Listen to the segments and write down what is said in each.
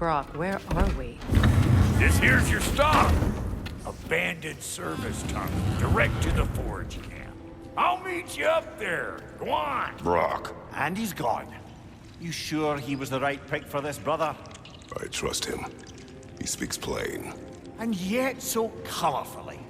Brok, where are we? This here's your stop. Abandoned service tunnel, direct to the forge camp. I'll meet you up there. Go on. Brok. And he's gone. You sure he was the right pick for this, brother? I trust him. He speaks plain. And yet so colorfully.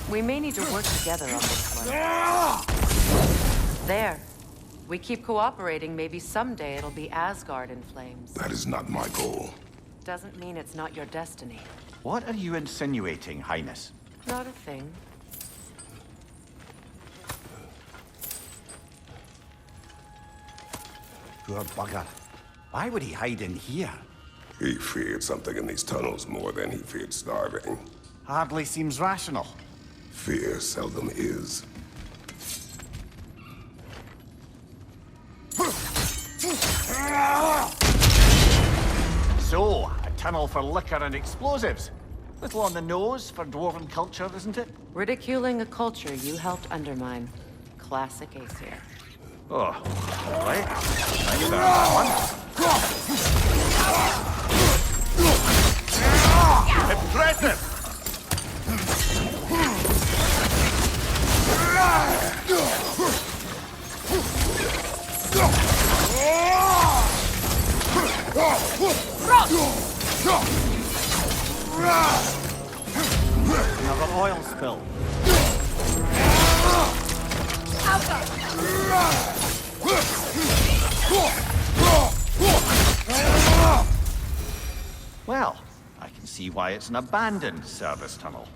We may need to work together on this one. There. We keep cooperating, maybe someday it'll be Asgard in flames. That is not my goal. Doesn't mean it's not your destiny. What are you insinuating, Highness? Not a thing. Poor bugger. Why would he hide in here? He feared something in these tunnels more than he feared starving. Hardly seems rational. Fear seldom is. So, a tunnel for liquor and explosives. Little on the nose for dwarven culture, isn't it? Ridiculing a culture you helped undermine. Classic Aesir. Oh, all right. Thank you very much. Impressive! Another oil spill. Well, I can see why it's an abandoned service tunnel.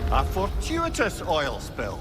A fortuitous oil spill.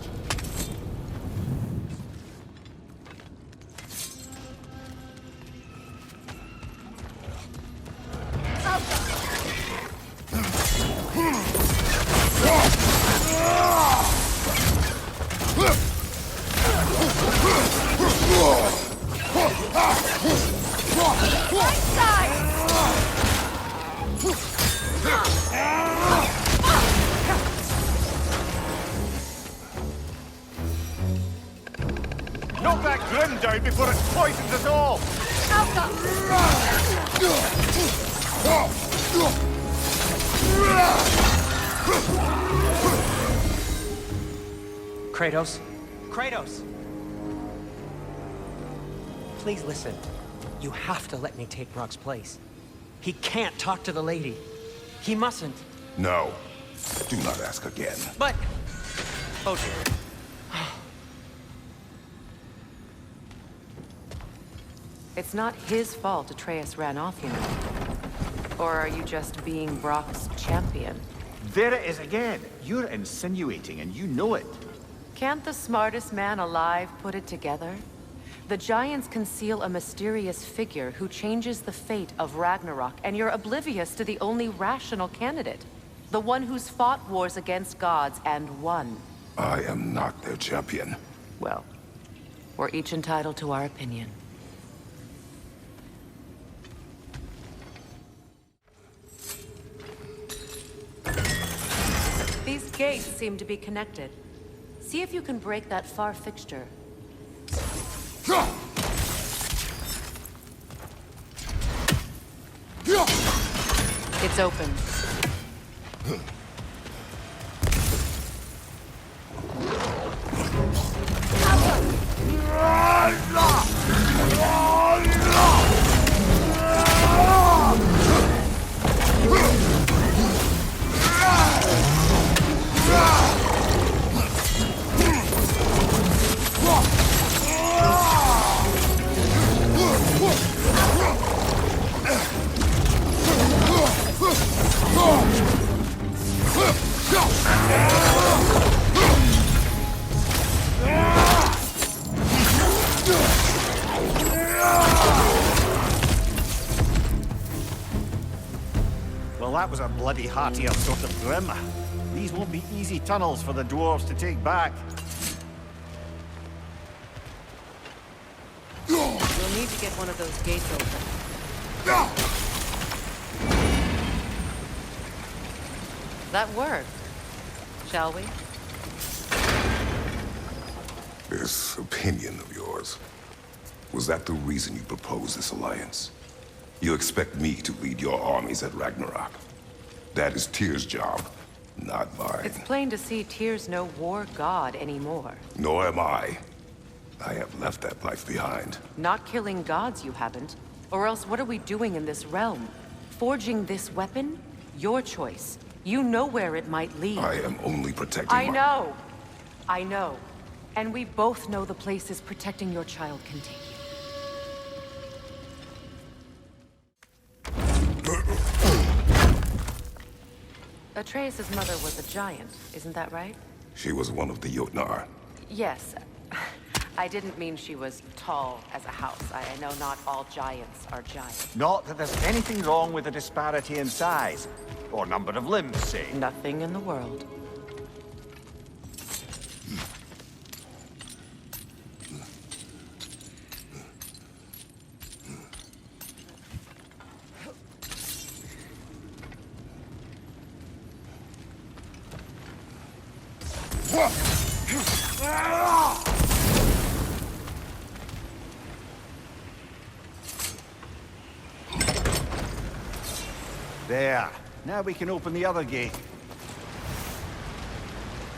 Knock that grim down before it poisons us all! Kratos? Kratos! Please listen. You have to let me take Brok's place. He can't talk to the lady. He mustn't. No. Do not ask again. But... Oh dear. It's not his fault Atreus ran off, you know. Or are you just being Brok's champion? There it is again. You're insinuating and you know it. Can't the smartest man alive put it together? The Giants conceal a mysterious figure who changes the fate of Ragnarok, and you're oblivious to the only rational candidate. The one who's fought wars against gods and won. I am not their champion. Well, we're each entitled to our opinion. These gates seem to be connected. See if you can break that far fixture. It's open. Well, that was a bloody hearty are sort of grim. These won't be easy tunnels for the dwarves to take back. You'll need to get one of those gates open. That worked. Shall we? This opinion of yours, was that the reason you proposed this alliance? You expect me to lead your armies at Ragnarok? That is Tyr's job, not mine. It's plain to see Tyr's no war god anymore. Nor am I. I have left that life behind. Not killing gods, you haven't. Or else what are we doing in this realm? Forging this weapon? Your choice. You know where it might lead. I am only protecting I know. I know. And we both know the places protecting your child can take you. Atreus' mother was a giant, isn't that right? She was one of the Jotnar. Yes. I didn't mean she was tall as a house. I know not all giants are giants. Not that there's anything wrong with the disparity in size, or number of limbs, say. Nothing in the world. There. Now we can open the other gate.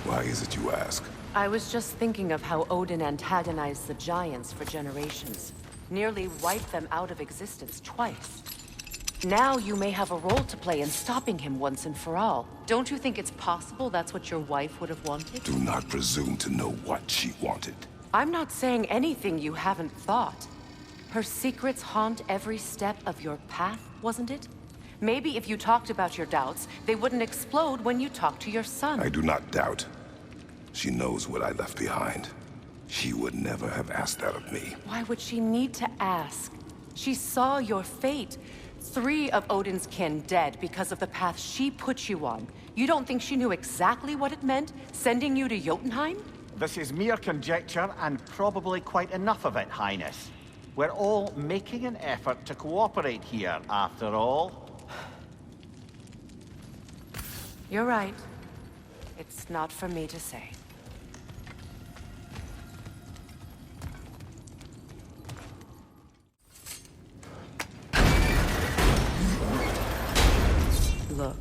Why is it you ask? I was just thinking of how Odin antagonized the giants for generations. Nearly wiped them out of existence twice. Now you may have a role to play in stopping him once and for all. Don't you think it's possible that's what your wife would have wanted? Do not presume to know what she wanted. I'm not saying anything you haven't thought. Her secrets haunt every step of your path, wasn't it? Maybe if you talked about your doubts, they wouldn't explode when you talked to your son. I do not doubt. She knows what I left behind. She would never have asked that of me. Why would she need to ask? She saw your fate. 3 of Odin's kin dead because of the path she put you on. You don't think she knew exactly what it meant, sending you to Jotunheim? This is mere conjecture, and probably quite enough of it, Highness. We're all making an effort to cooperate here, after all. You're right. It's not for me to say. Look,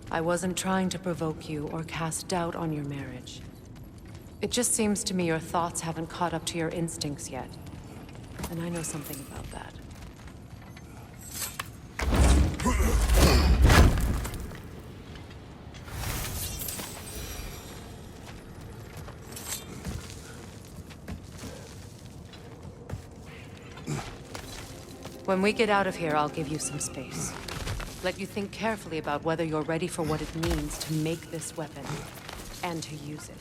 I wasn't trying to provoke you or cast doubt on your marriage. It just seems to me your thoughts haven't caught up to your instincts yet. And I know something about that. When we get out of here, I'll give you some space. Let you think carefully about whether you're ready for what it means to make this weapon, and to use it.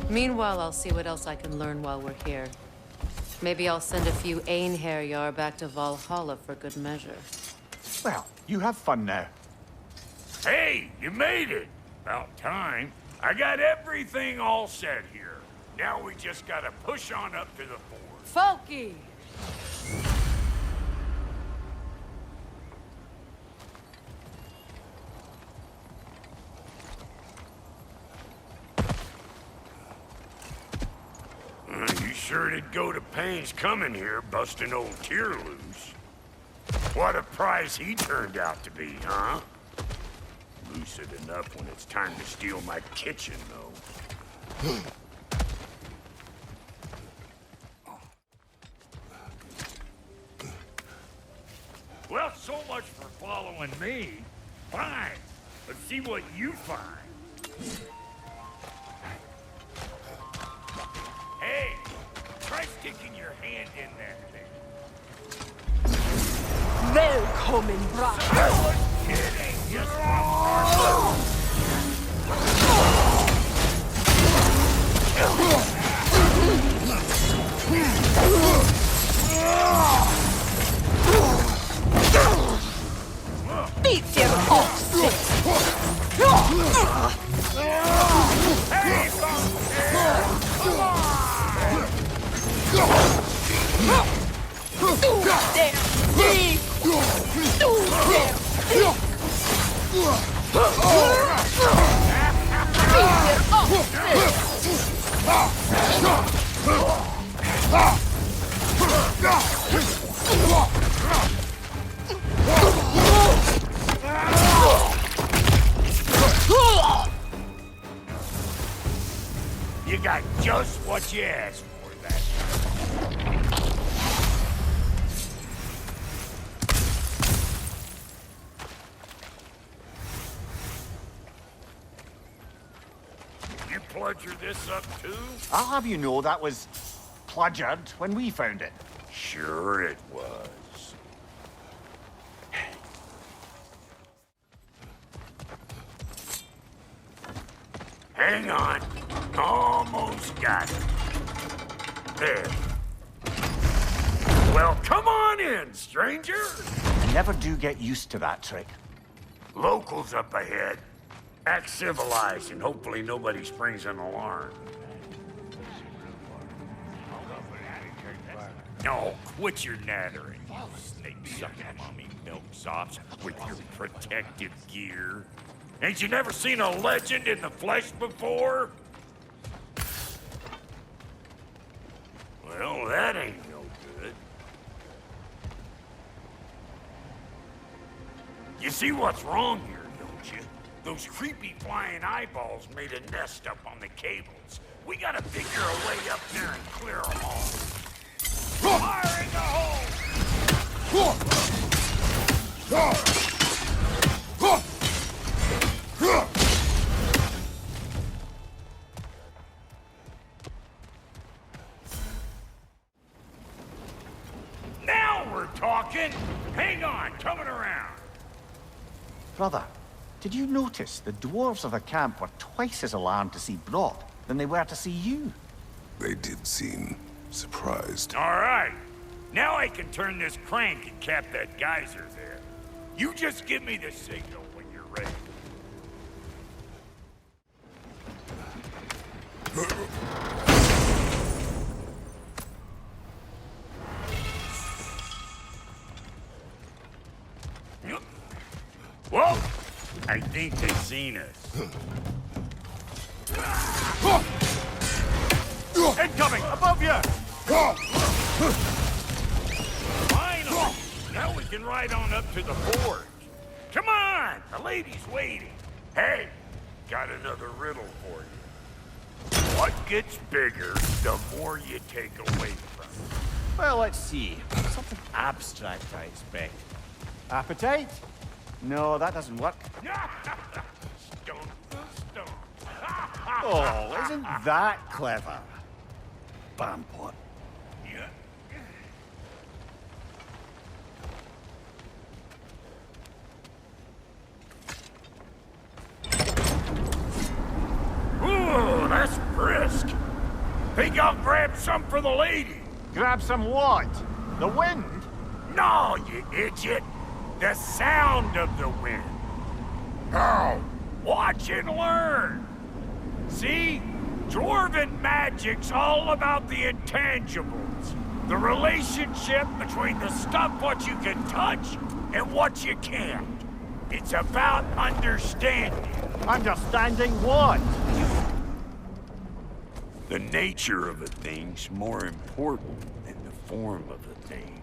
Meanwhile, I'll see what else I can learn while we're here. Maybe I'll send a few Einherjar back to Valhalla for good measure. Well, you have fun now. Hey, you made it! About time. I got everything all set here. Now we just gotta push on up to the fort. Folky! You sure did go to pains coming here, busting old Tyr loose. What a prize he turned out to be, huh? Lucid enough when it's time to steal my kitchen, though. Well, so much for following me. Fine. Let's see what you find. Hey, try sticking your hand in that thing. Välkommen, Brok! I was kidding! Just one more. Hey, come You got just what you asked for, that. You pludger this up too? I'll have you know that was pludgered when we found it. Sure it was. Hang on. Almost got it. There. Well, come on in, stranger. I never do get used to that trick. Locals up ahead. Act civilized and hopefully nobody springs an alarm. No, quit your nattering, you snake-sucking mommy milksops with your protective gear. Ain't you never seen a legend in the flesh before? Well, that ain't no good. You see what's wrong here, don't you? Those creepy flying eyeballs made a nest up on the cables. We gotta figure a way up there and clear them all. Fire in the hole! Now we're talking! Hang on, coming around. Brother, did you notice the dwarves of the camp were twice as alarmed to see Brok than they were to see you? They did seem surprised. All right. Now I can turn this crank and cap that geyser there. You just give me the signal when you're ready. Whoa! I think they've seen us. Incoming! Above you! Finally! Now we can ride on up to the forge. Come on! The lady's waiting. Hey, got another riddle for you. What gets bigger, the more you take away from it? Well, let's see. Something abstract, I expect. Appetite? No, that doesn't work. Stomp the stomp. Oh, isn't that clever? Bampot. Yeah. Ooh, that's brisk. Think I'll grab some for the lady? Grab some what? The wind? No, you idiot. The sound of the wind. Oh, watch and learn. See? Dwarven magic's all about the intangibles. The relationship between the stuff what you can touch and what you can't. It's about understanding. Understanding what? The nature of a thing's more important than the form of a thing.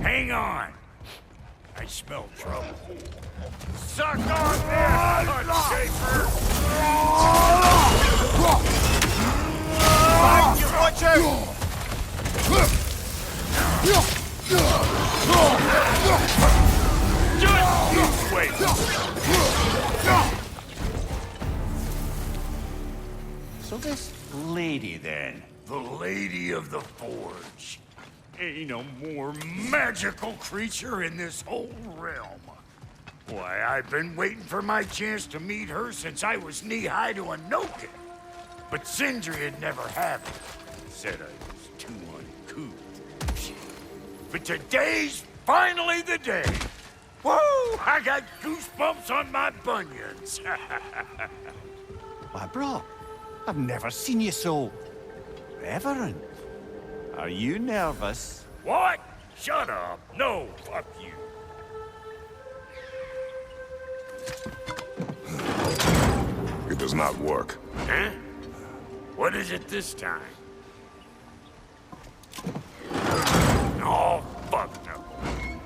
Hang on. I smell trouble. Suck on this, shaper! Find you, watch out! Just wait. So this lady, then? The Lady of the Forge. Ain't no more magical creature in this whole realm. Why, I've been waiting for my chance to meet her since I was knee-high to a no-kid. But Sindri would never have it. Said I was too uncouth. But today's finally the day. Woo! I got goosebumps on my bunions. Why, Brok, I've never seen you so reverent. Are you nervous? What? Shut up. No, fuck you. It does not work. Huh? What is it this time? Oh, fuck no.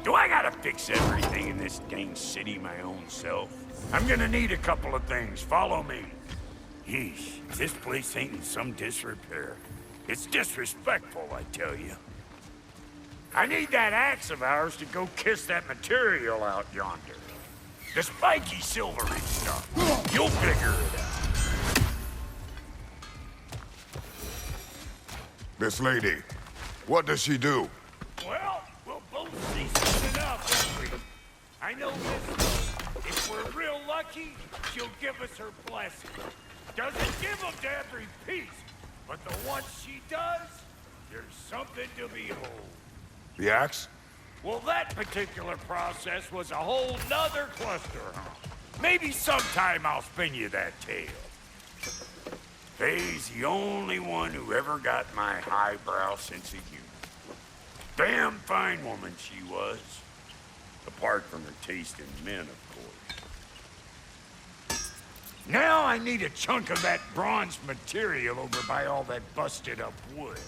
Do I gotta fix everything in this dang city my own self? I'm gonna need a couple of things. Follow me. Yeesh, this place ain't in some disrepair. It's disrespectful, I tell you. I need that axe of ours to go kiss that material out yonder. The spiky silvery stuff. You'll figure it out. This lady, what does she do? Well, we'll both see soon enough, won't we? I know this, though. If we're real lucky, she'll give us her blessing. Doesn't give them to every piece, but the ones she does, there's something to behold. The axe? Well, that particular process was a whole nother cluster, huh? Maybe sometime I'll spin you that tale. Faye's the only one who ever got my highbrow sense of humor. Damn fine woman she was. Apart from her taste in men, of course. Now I need a chunk of that bronze material over by all that busted up wood.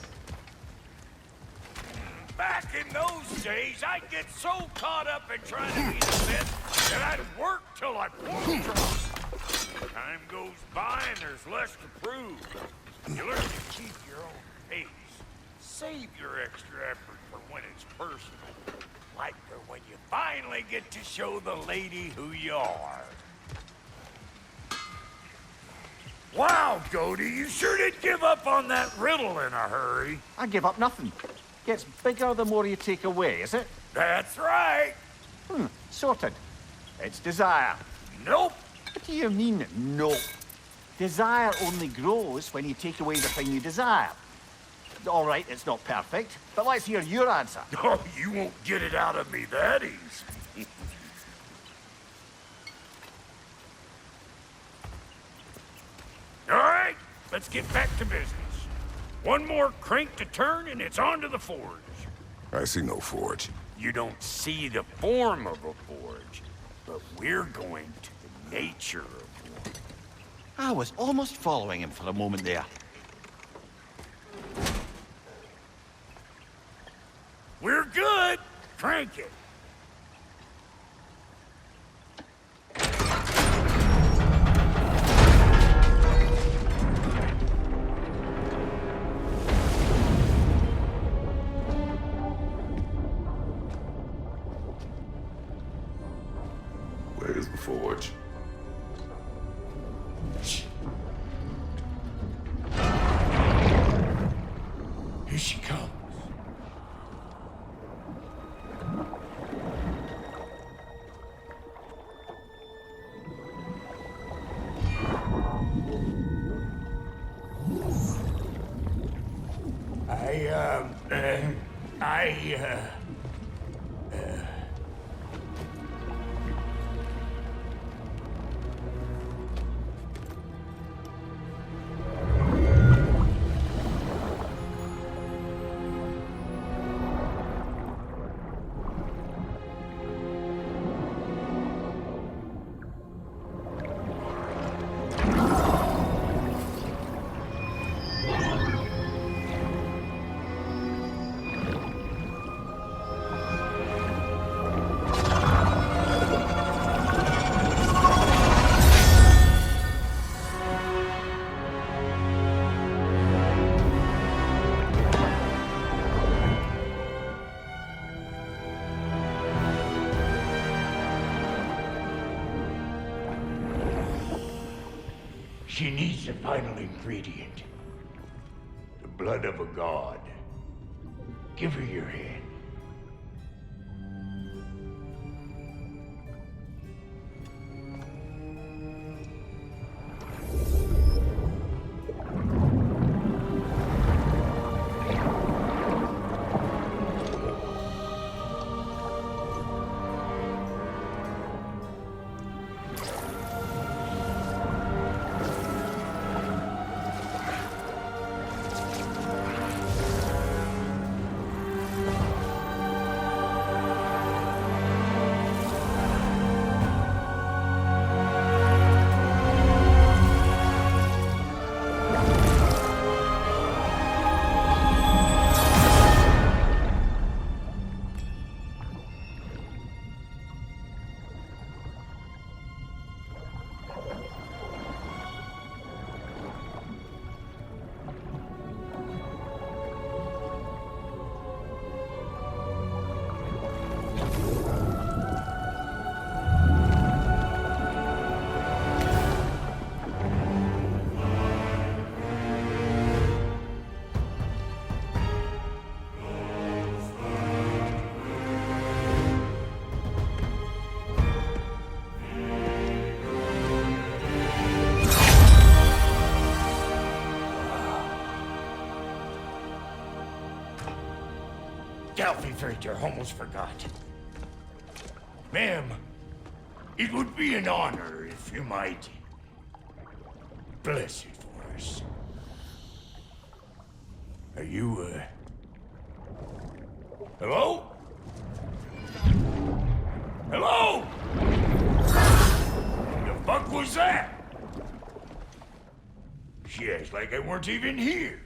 Back in those days, I'd get so caught up in trying to be the best that I'd work till I fork drunk. Time goes by and there's less to prove. You learn to keep your own pace. Save your extra effort for when it's personal. Like for when you finally get to show the lady who you are. Wow, Goldie, you sure did give up on that riddle in a hurry. I give up nothing. Gets bigger the more you take away, is it? That's right. Sorted. It's desire. Nope. What do you mean, no? Desire only grows when you take away the thing you desire. All right, it's not perfect, but let's hear your answer. Oh, you won't get it out of me that easy. All right, let's get back to business. One more crank to turn and it's on to the forge. I see no forge. You don't see the form of a forge, but we're going to the nature of one. I was almost following him for a moment there. We're good. Crank it. Where's the forge? Here she comes. She needs the final ingredient. The blood of a god. Give her your hand. Freighter, almost forgot. Ma'am, it would be an honor if you might bless it for us. Are you, hello? Hello? The fuck was that? She acts like I weren't even here.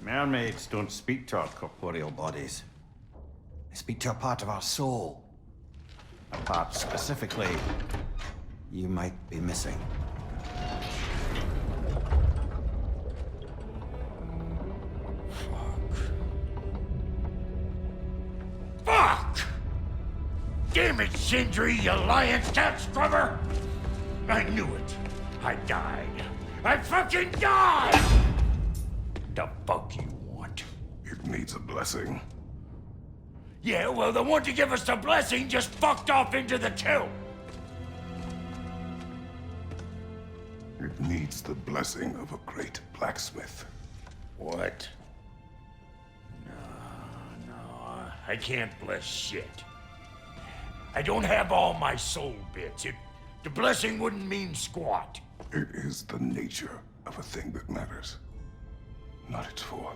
Mermaids don't speak to our corporeal bodies. They speak to a part of our soul. A part specifically you might be missing. Fuck! Damn it, Sindri, you lion cat scrubber! I knew it. I died. I fucking died! The fuck you want? It needs a blessing. Yeah, well, the one to give us the blessing just fucked off into the tomb. It needs the blessing of a great blacksmith. What? No, I can't bless shit. I don't have all my soul bits. The blessing wouldn't mean squat. It is the nature of a thing that matters, not its form.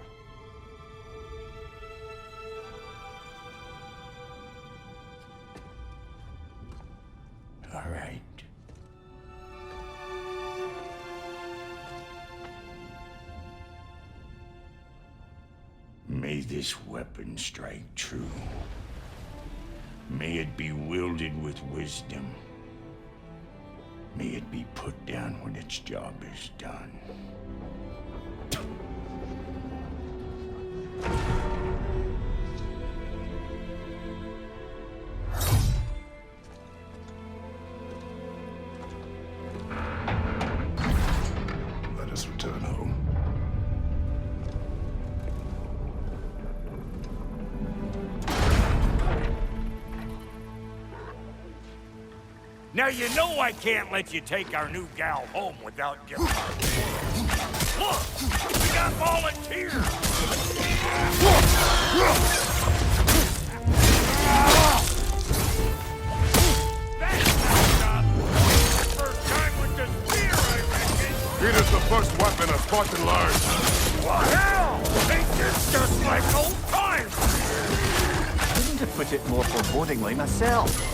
All right. May this weapon strike true. May it be wielded with wisdom. May it be put down when its job is done. Let us return home. Now you know I can't let you take our new gal home without giving her word. Look, we got volunteers. That's up. First time with the spear, I reckon. It is the first weapon a Spartan learned. What hell? Ain't this just like old times? I couldn't have put it more forebodingly myself.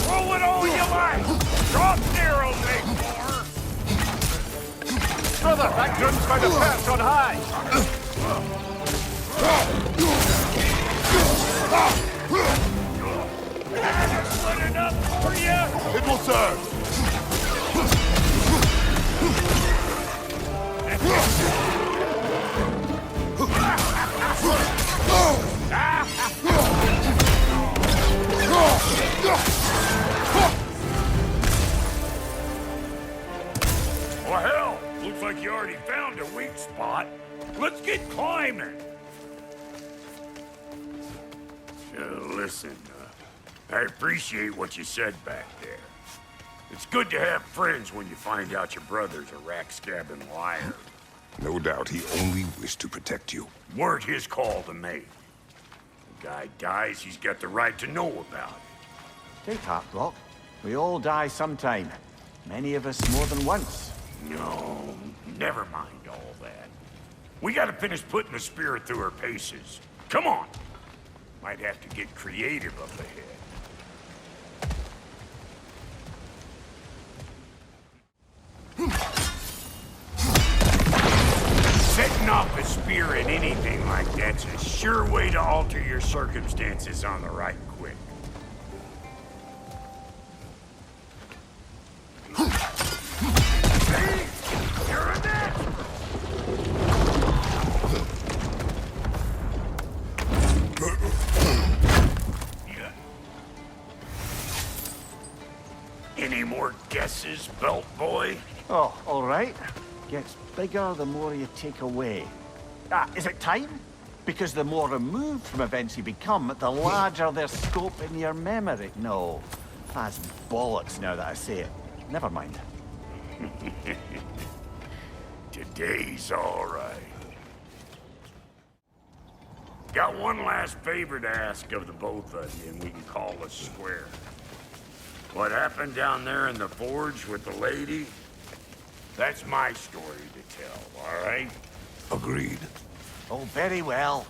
Throw it all you like! Draupnir will make more! Brother, that gun's by the perch on high! Good enough for you? It will serve. Well, hell, looks like you already found a weak spot. Let's get climbing. Listen, I appreciate what you said back there. It's good to have friends when you find out your brother's a rack-scabbing liar. No doubt he only wished to protect you. Weren't his call to make. The guy dies, he's got the right to know about it. Take heart, Brok. We all die sometime. Many of us more than once. No, never mind all that. We gotta finish putting the spirit through her paces. Come on! Might have to get creative up ahead. Setting off a spear in anything like that's a sure way to alter your circumstances on the right quick. See? You're a net! Yeah. Any more guesses, belt boy? Oh, all right. Gets bigger the more you take away. Ah, is it time? Because the more removed from events you become, the larger their scope in your memory. No, that's bollocks now that I say it. Never mind. Today's all right. Got one last favor to ask of the both of you, and we can call us square. What happened down there in the forge with the lady? That's my story to tell, all right? Agreed. Oh, very well.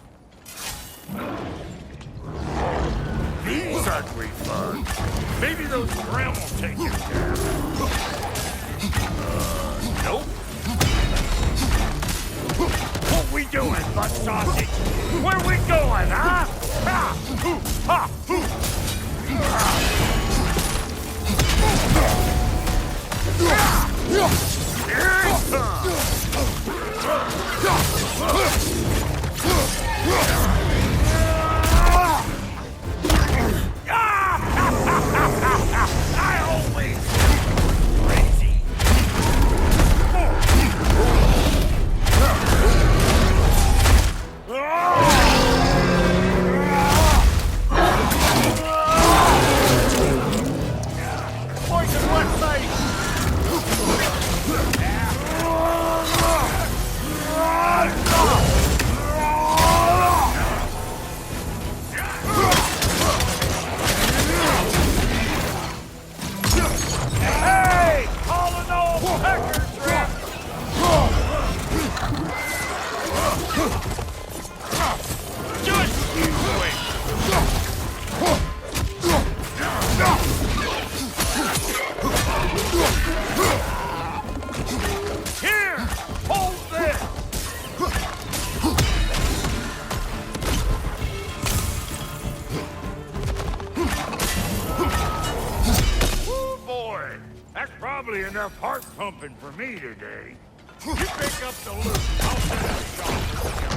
These ugly bugs. Maybe those Grim will take you down. Nope. What we doing, butt sausage? Where we going, huh? Ha! Hoo! Ha! Hoo! Here it comes! I always crazy. Poison left side. Hey! Calling all peckers rap! Just you wait! Here! Hold this! Woo, boy! That's probably enough heart pumping for me today. You pick up the loot. I'll set the shop for the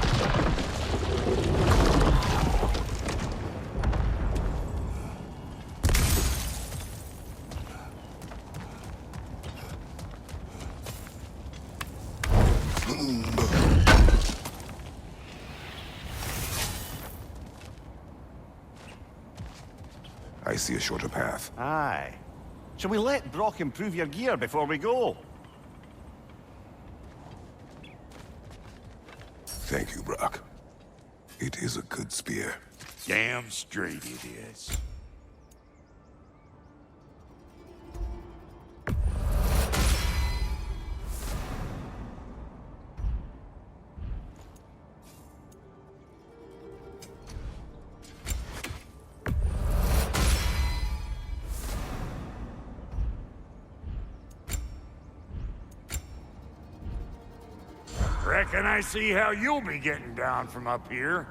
I see a shorter path. Aye. Shall we let Brok improve your gear before we go? Thank you, Brok. It is a good spear. damn straight it is. Reckon I see how you'll be getting down from up here.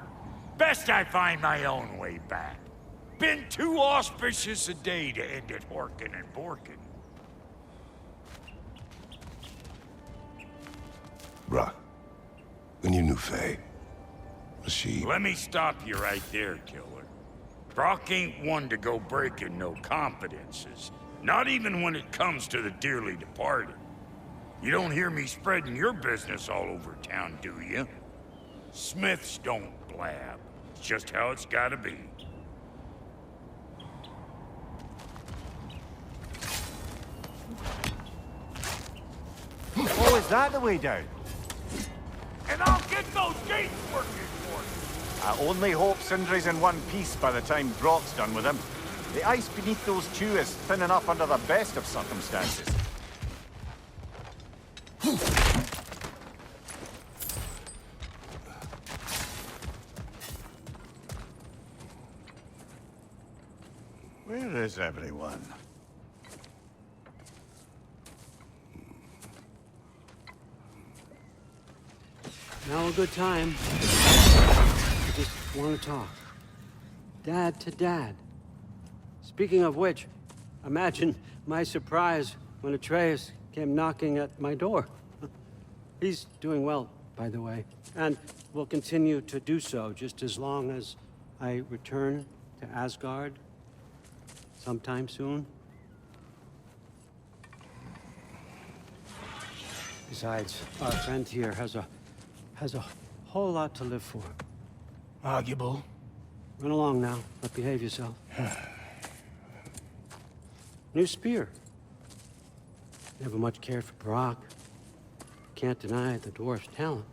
Best I find my own way back. Been too auspicious a day to end it horkin' and borkin'. Brok, when you knew Faye, was she... Let me stop you right there, killer. Brok ain't one to go breaking no confidences. Not even when it comes to the dearly departed. You don't hear me spreading your business all over town, do you? Smiths don't blab. It's just how it's gotta be. Oh, is that the way down? And I'll get those gates working for I only hope Sindri's in one piece by the time Brok's done with him. The ice beneath those two is thinning up under the best of circumstances. Where is everyone? Now a good time. I just want to talk. Dad to Dad. Speaking of which, imagine my surprise when Atreus came knocking at my door. He's doing well, by the way, and will continue to do so just as long as I return to Asgard sometime soon. Besides, our friend here has a whole lot to live for. Arguable. Run along now, but behave yourself. New spear. Never much cared for Brok. Can't deny the dwarf's talent.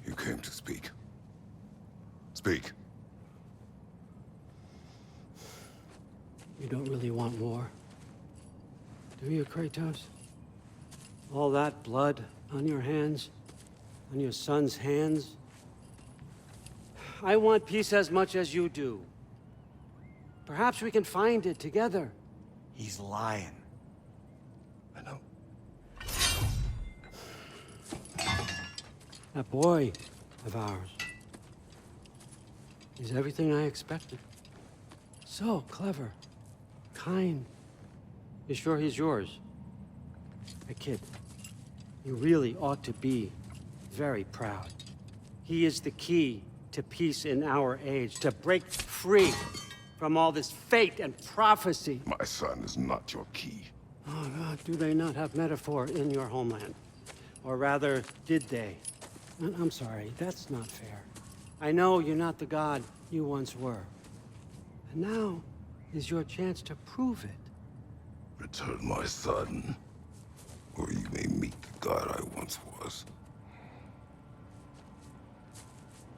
You came to speak. Speak. You don't really want war, do you, Kratos? All that blood on your hands, on your son's hands? I want peace as much as you do. Perhaps we can find it together. He's lying. I know. That boy of ours. He's everything I expected. So clever. Kind. You sure he's yours? A kid. You really ought to be very proud. He is the key to peace in our age, to break free from all this fate and prophecy. My son is not your key. Oh, God, do they not have metaphor in your homeland? Or rather, did they? I'm sorry, that's not fair. I know you're not the god you once were. And now is your chance to prove it. Return my son, or you may meet the god I once was.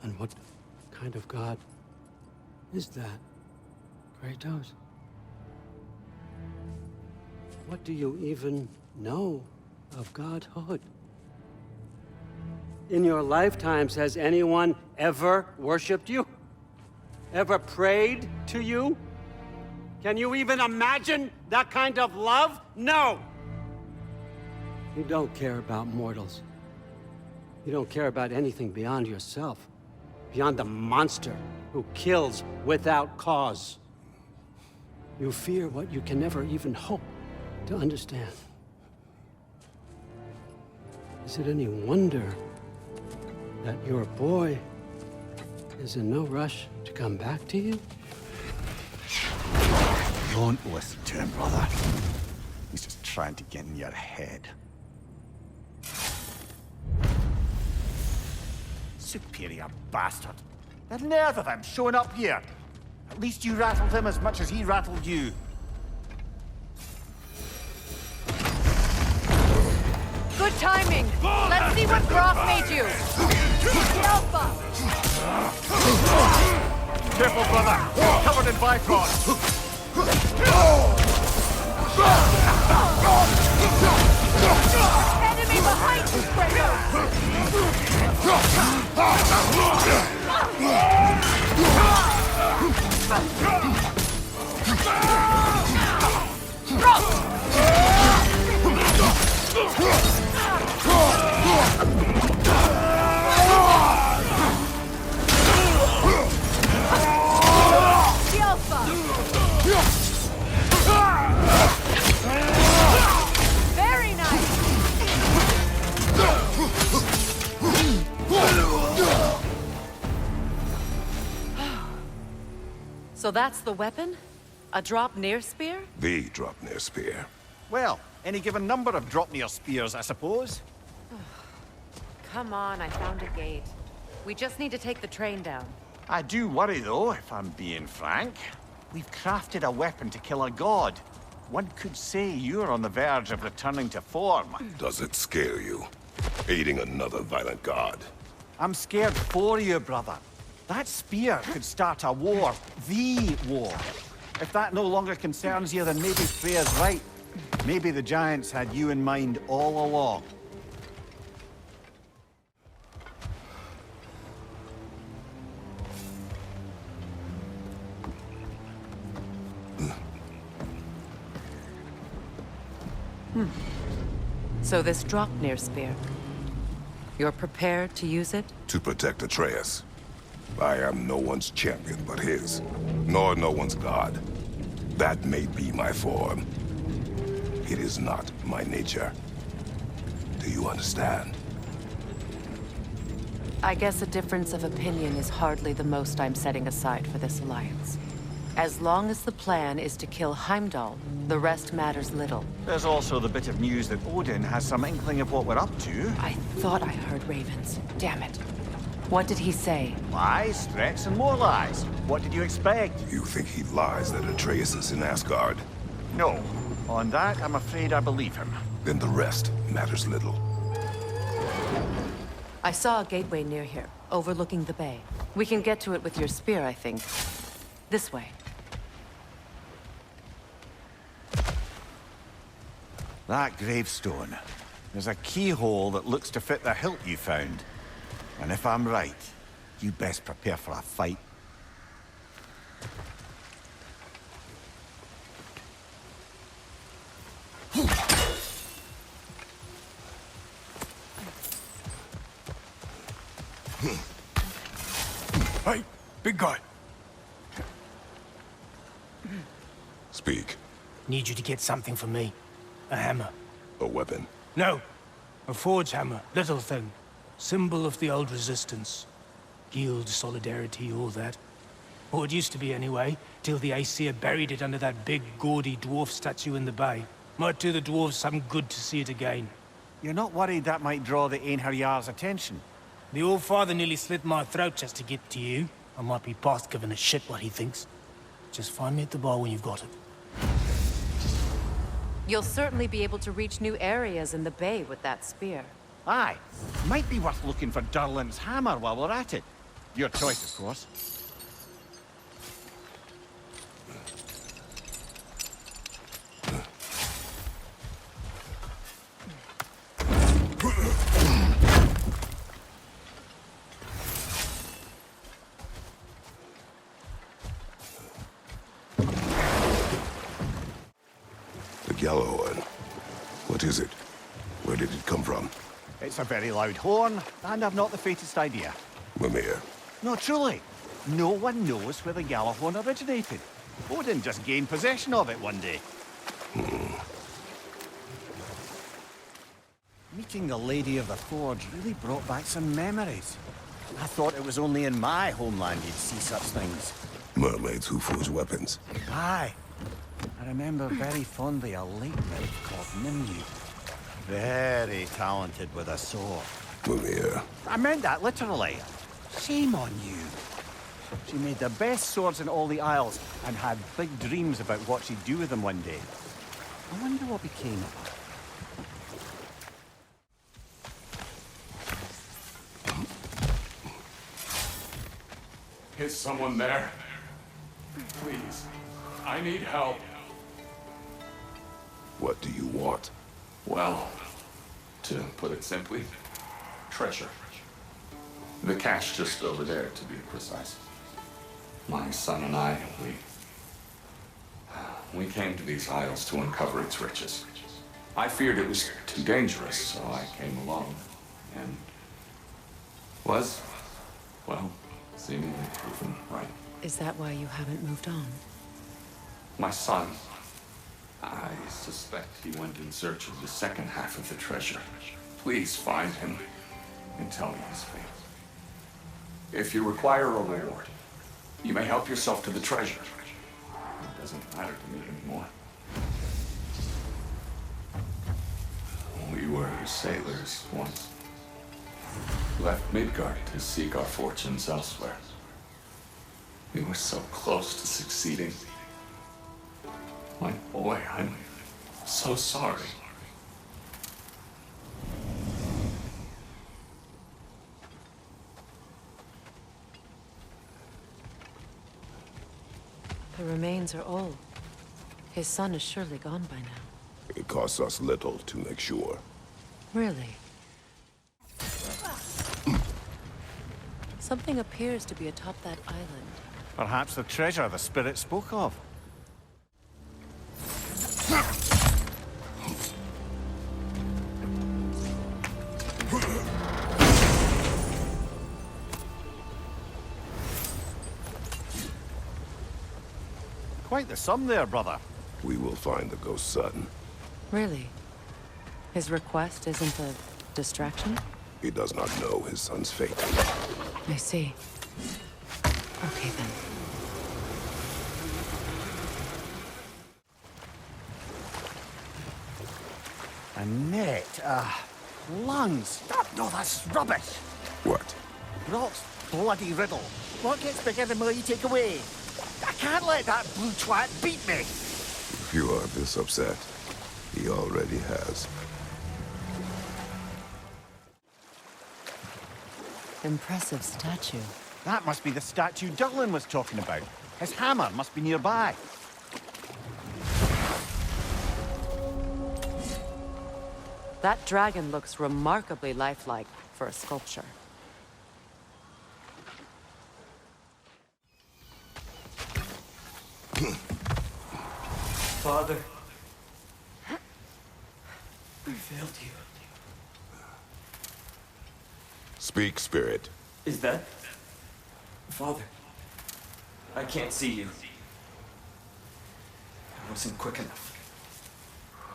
And what kind of god is that, Kratos? What do you even know of godhood? In your lifetimes, has anyone ever worshipped you? Ever prayed to you? Can you even imagine that kind of love? No! You don't care about mortals. You don't care about anything beyond yourself. Beyond the monster who kills without cause. You fear what you can never even hope to understand. Is it any wonder that your boy is in no rush to come back to you? Don't listen to him, brother. He's just trying to get in your head. Superior bastard. The nerve of him showing up here. At least you rattled him as much as he rattled you. Good timing. Let's see what Brok made you. Alpha. Careful, brother. Covered in Bifrost. Enemy behind you, Kratos. Very nice. So that's the weapon? A Draupnir spear? The Draupnir spear. Well, any given number of Draupnir spears, I suppose. Come on, I found a gate. We just need to take the train down. I do worry, though, if I'm being frank. We've crafted a weapon to kill a god. One could say you're on the verge of returning to form. Does it scare you? Aiding another violent god? I'm scared for you, brother. That spear could start a war. The war. If that no longer concerns you, then maybe Freya's right. Maybe the Giants had you in mind all along. So this Draupnir spear, you're prepared to use it? To protect Atreus. I am no one's champion but his, nor no one's god. That may be my form. It is not my nature. Do you understand? I guess a difference of opinion is hardly the most I'm setting aside for this alliance. As long as the plan is to kill Heimdall, the rest matters little. There's also the bit of news that Odin has some inkling of what we're up to. I thought I heard ravens. Damn it. What did he say? Lies, threats, and more lies. What did you expect? You think he lies that Atreus is in Asgard? No. On that, I'm afraid I believe him. Then the rest matters little. I saw a gateway near here, overlooking the bay. We can get to it with your spear, I think. This way. That gravestone. There's a keyhole that looks to fit the hilt you found. And if I'm right, you best prepare for a fight. Hey, big guy. Speak. Need you to get something for me. A hammer. A weapon. No. A forge hammer. Little thing. Symbol of the old resistance. Guild, solidarity, all that. Or it used to be anyway, till the Aesir buried it under that big, gaudy dwarf statue in the bay. Might do the dwarves some good to see it again. You're not worried that might draw the Einherjar's attention? The old father nearly slit my throat just to get to you. I might be past giving a shit what he thinks. Just find me at the bar when you've got it. You'll certainly be able to reach new areas in the bay with that spear. Aye. Might be worth looking for Durlin's hammer while we're at it. Your choice, of course. The yellow one. What is it? Where did it come from? It's a very loud horn, and I've not the faintest idea. Mimir. No, truly. No one knows where the Gjallarhorn originated. Odin just gained possession of it one day. Meeting the Lady of the Forge really brought back some memories. I thought it was only in my homeland you'd see such things. Mermaids who forge weapons. Aye. I remember very fondly a late nymph called Nimue. Very talented with a sword. Mimir. I meant that literally. Shame on you. She made the best swords in all the Isles and had big dreams about what she'd do with them one day. I wonder what became of her. Is someone there? Please, I need help. What do you want? Well, to put it simply, treasure. The cache just over there, to be precise. My son and I, we came to these isles to uncover its riches. I feared it was too dangerous, so I came along, and was, well, seemingly proven right. Is that why you haven't moved on? My son, I suspect he went in search of the second half of the treasure. Please find him and tell me his fate. If you require a reward, you may help yourself to the treasure. It doesn't matter to me anymore. We were sailors once. Left Midgard to seek our fortunes elsewhere. We were so close to succeeding. My boy, I'm so sorry. The remains are old. His son is surely gone by now. It costs us little to make sure. Really? Something appears to be atop that island. Perhaps the treasure the spirit spoke of. Quite the sum there, brother. We will find the ghost son. Really? His request isn't a distraction? He does not know his son's fate. I see. Okay then. A net, lungs. No, that's rubbish. What? Brok's bloody Riddle. What gets bigger the more you take away? I can't let that blue twat beat me! If you are this upset, he already has. Impressive statue. That must be the statue Dylan was talking about. His hammer must be nearby. That dragon looks remarkably lifelike for a sculpture. Father, I failed you. Speak, spirit. Is that... Father, I can't see you. I wasn't quick enough.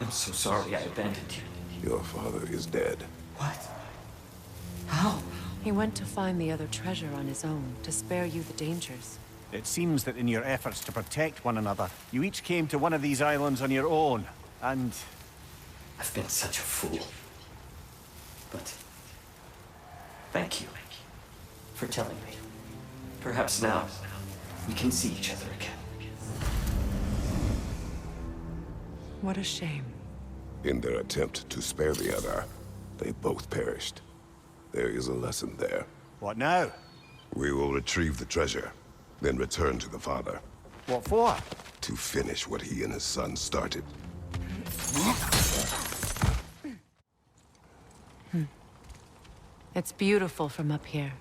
I'm so sorry I abandoned you. Your father is dead. What? How? He went to find the other treasure on his own, to spare you the dangers. It seems that in your efforts to protect one another, you each came to one of these islands on your own, and... I've been such a fool. But... thank you for telling me. Perhaps now, we can see each other again. What a shame. In their attempt to spare the other, they both perished. There is a lesson there. What now? We will retrieve the treasure, then return to the father. What for? To finish what he and his son started. It's beautiful from up here.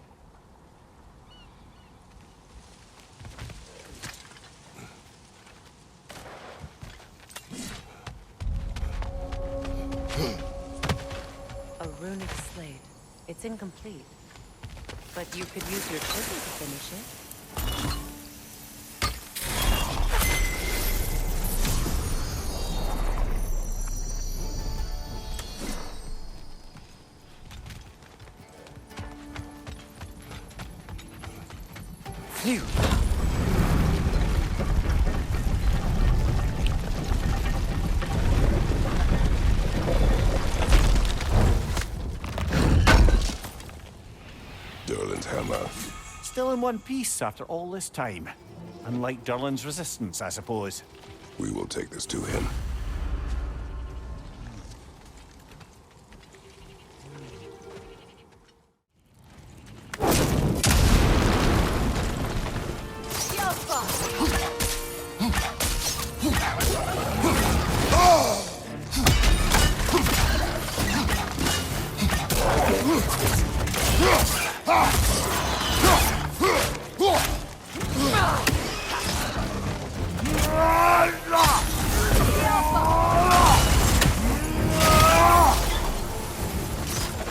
A runic slate. It's incomplete. But you could use your chisel to finish it. Phew! Durlin's hammer. Still in one piece after all this time. Unlike Durlin's resistance, I suppose. We will take this to him.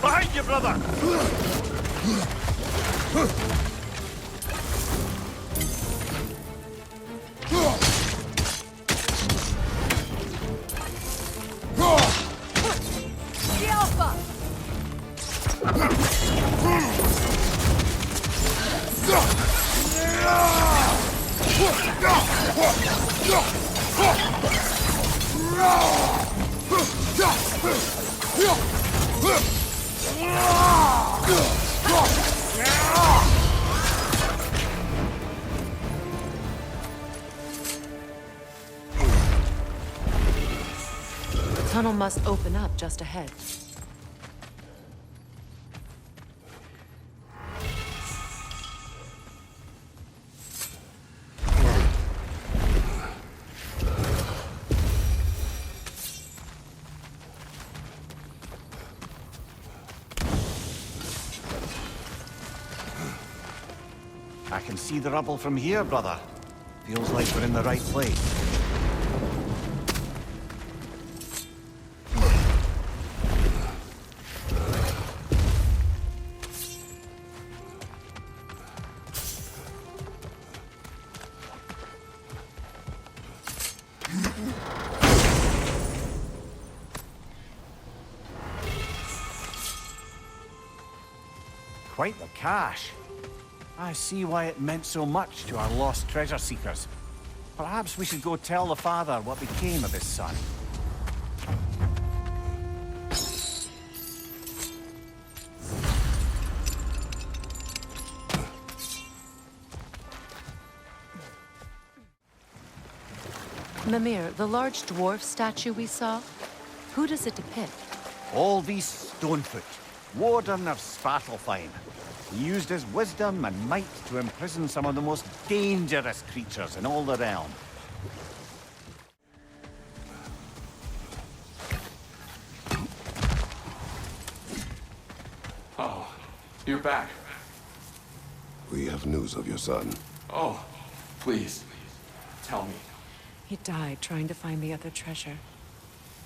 Behind you, brother! The tunnel must open up just ahead. I can see the rubble from here, brother. Feels like we're in the right place. Quite the cache. I see why it meant so much to our lost treasure seekers. Perhaps we should go tell the father what became of his son. Mimir, the large dwarf statue we saw, who does it depict? Alvis Stonefoot, warden of Svartalfheim. He used his wisdom and might to imprison some of the most dangerous creatures in all the realm. Oh, you're back. We have news of your son. Oh, please, tell me. He died trying to find the other treasure.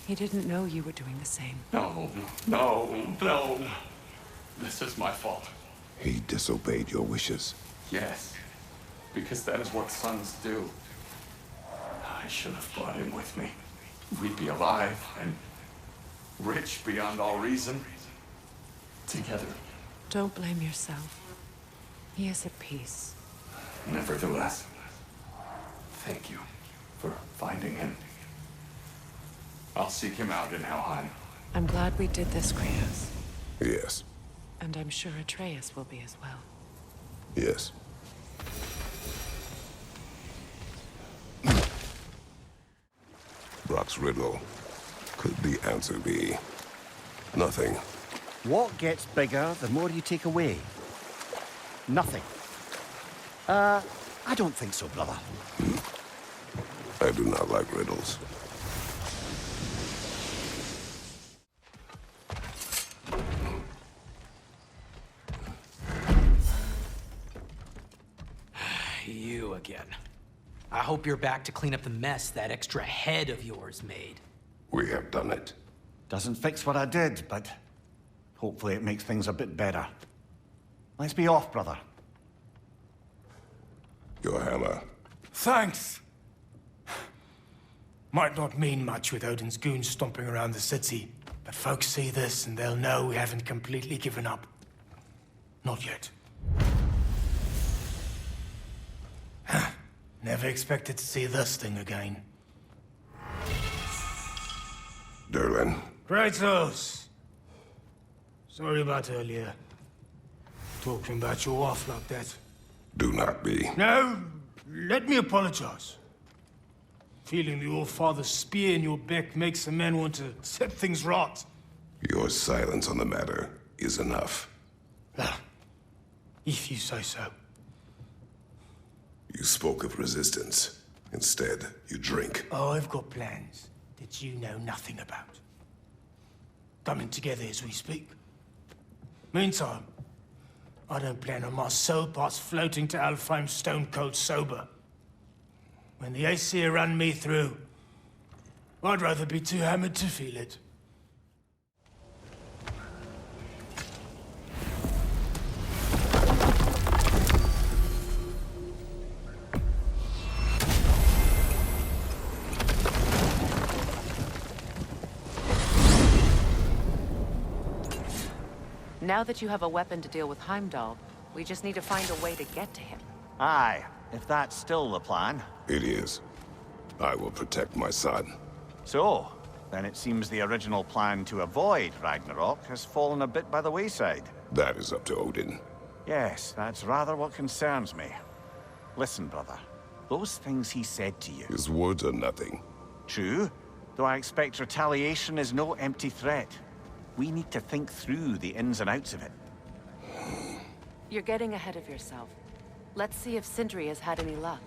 He didn't know you were doing the same. No, no, no. This is my fault. He disobeyed your wishes. Yes, because that is what sons do. I should have brought him with me. We'd be alive and rich beyond all reason. Together. Don't blame yourself. He is at peace. Nevertheless, thank you for finding him. I'll seek him out in Helheim. I'm glad we did this, Kratos. Yes. And I'm sure Atreus will be as well. Yes. Brok's riddle. Could the answer be nothing? What gets bigger the more you take away? Nothing. I don't think so, brother. I do not like riddles. You again. I hope you're back to clean up the mess that extra head of yours made. We have done it. Doesn't fix what I did, but hopefully it makes things a bit better. Let's be off, brother. Your hammer. Thanks. Might not mean much with Odin's goons stomping around the city, but folks see this and they'll know we haven't completely given up. Not yet. Never expected to see this thing again. Derlin. Kratos! Sorry about earlier. Talking about your wife like that. Do not be. No, let me apologize. Feeling the All-Father's spear in your back makes a man want to set things right. Your silence on the matter is enough. If you say so. You spoke of resistance. Instead, you drink. I've got plans that you know nothing about. Coming together as we speak. Meantime, I don't plan on my soul parts floating to Alfheim stone cold sober. When the Aesir run me through, I'd rather be too hammered to feel it. Now that you have a weapon to deal with Heimdall, we just need to find a way to get to him. Aye, if that's still the plan. It is. I will protect my son. So, then it seems the original plan to avoid Ragnarok has fallen a bit by the wayside. That is up to Odin. Yes, that's rather what concerns me. Listen, brother. Those things he said to you. His words are nothing. True, though I expect retaliation is no empty threat. We need to think through the ins and outs of it. You're getting ahead of yourself. Let's see if Sindri has had any luck.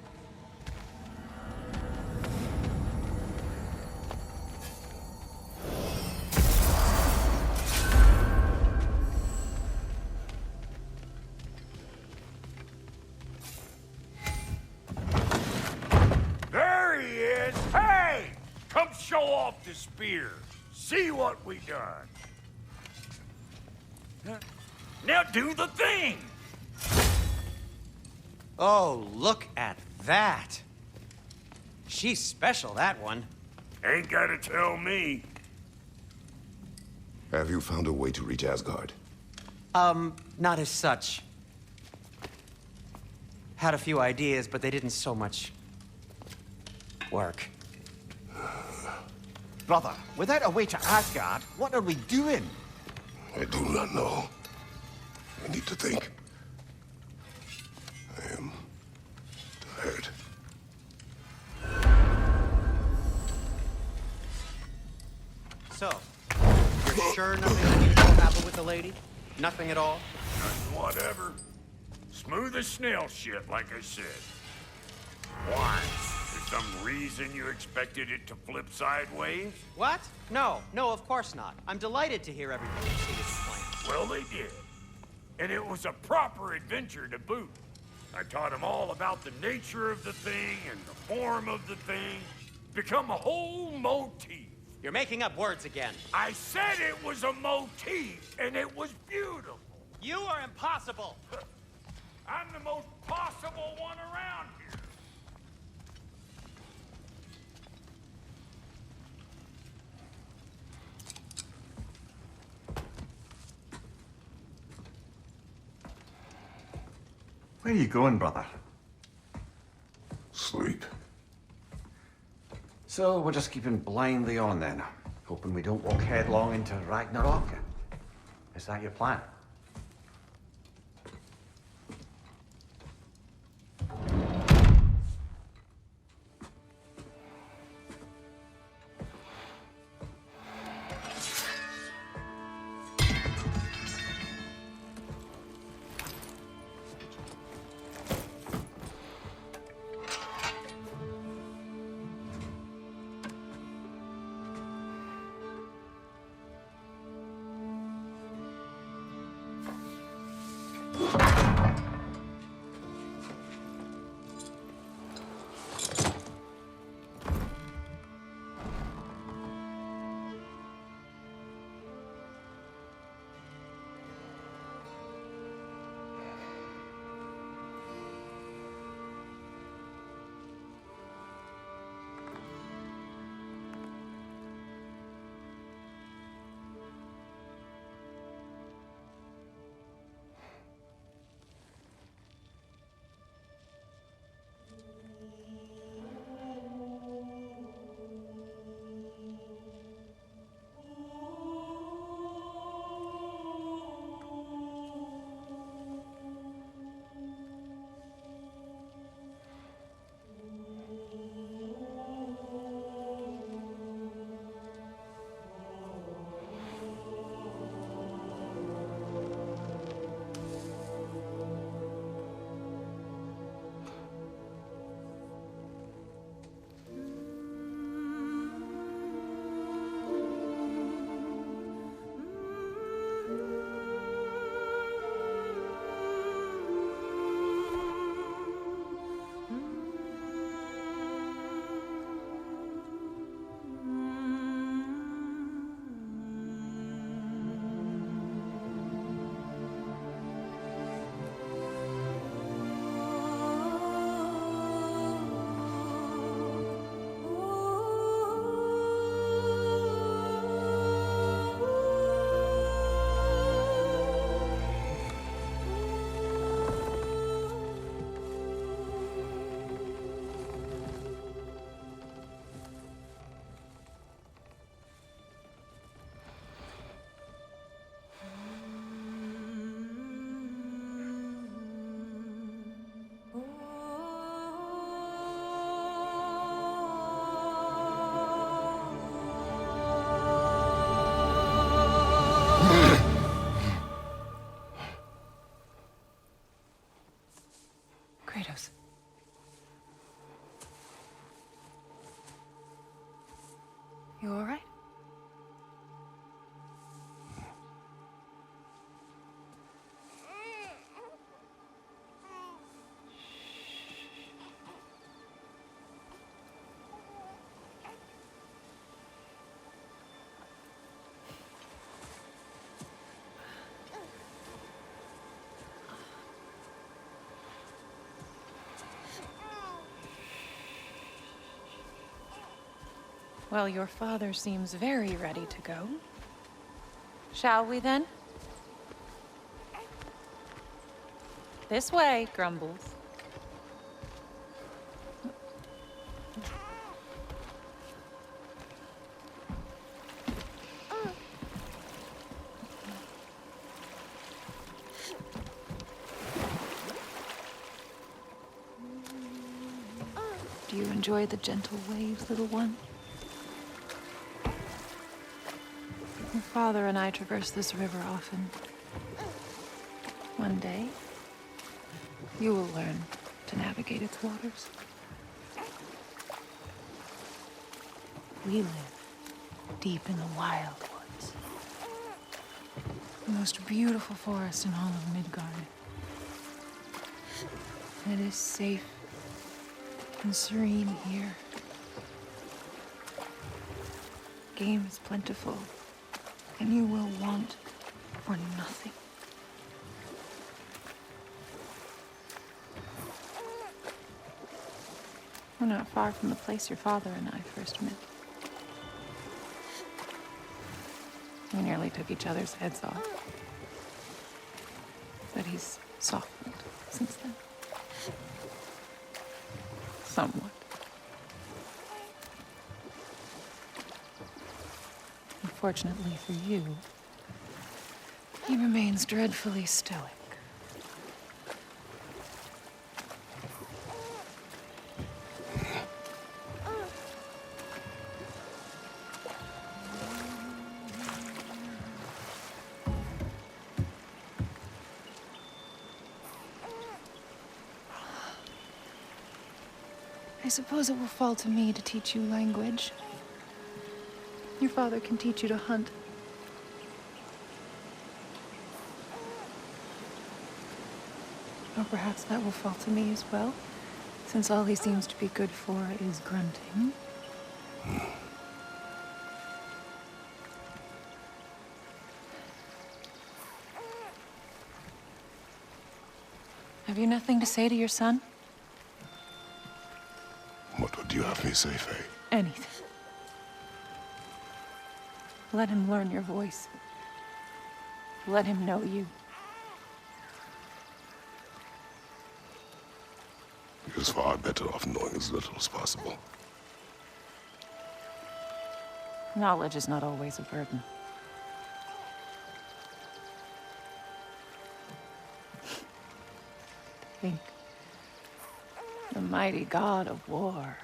There he is! Hey! Come show off the spear. See what we done. Now do the thing! Oh, look at that. She's special, that one. Ain't gotta tell me. Have you found a way to reach Asgard? Not as such. Had a few ideas, but they didn't so much work. Brother, without a way to Asgard, what are we doing? I do not know. I need to think. I am tired. So, you're sure nothing unusual happened with the lady? Nothing at all? Nothing whatever. Smooth as snail shit, like I said. Why? There's some reason you expected it to flip sideways? What? No, of course not. I'm delighted to hear everyone proceeded to plan. Well, they did. And it was a proper adventure to boot. I taught them all about the nature of the thing and the form of the thing. Become a whole motif. You're making up words again. I said it was a motif, and it was beautiful. You are impossible. I'm the most possible one around here. Where are you going, brother? Sleep. So we're just keeping blindly on then, hoping we don't walk headlong into Ragnarok. Is that your plan? Kratos. You all right? Well, your father seems very ready to go. Shall we then? This way, Grumbles. Do you enjoy the gentle waves, little one? father and I traverse this river often. One day, you will learn to navigate its waters. We live deep in the wild woods. The most beautiful forest in all of Midgard. It is safe and serene here. Game is plentiful, and you will want for nothing. We're not far from the place your father and I first met. We nearly took each other's heads off. But he's softened since then. Somewhat. Unfortunately for you, he remains dreadfully stoic. I suppose it will fall to me to teach you language. Your father can teach you to hunt. Or perhaps that will fall to me as well, since all he seems to be good for is grunting. Have you nothing to say to your son? What would you have me say, Faye? Anything. Let him learn your voice. Let him know you. He is far better off knowing as little as possible. Knowledge is not always a burden. Think. The mighty god of war,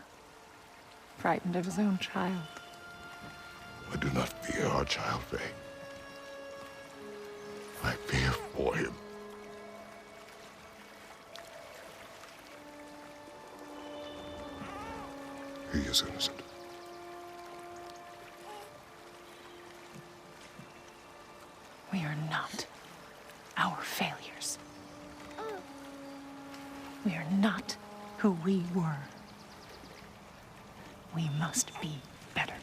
frightened of his own child. I do not fear our child, Faye. I fear for him. He is innocent. We are not our failures. We are not who we were. We must be better.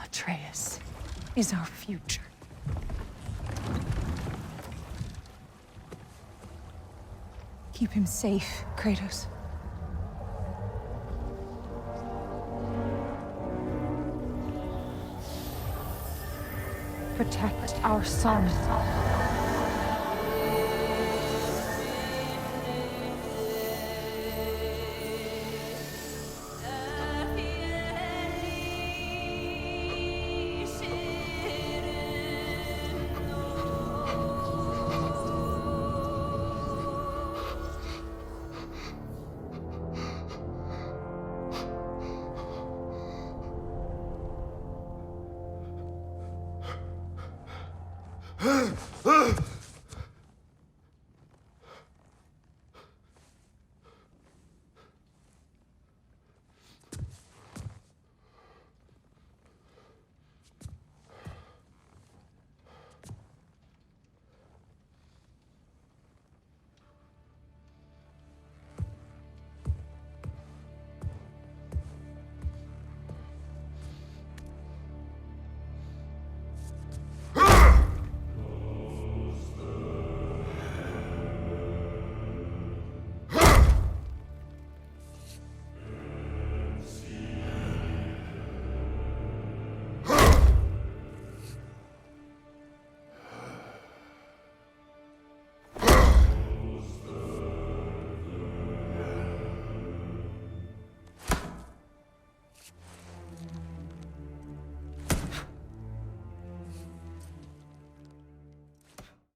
Atreus is our future. Keep him safe, Kratos. Protect our son.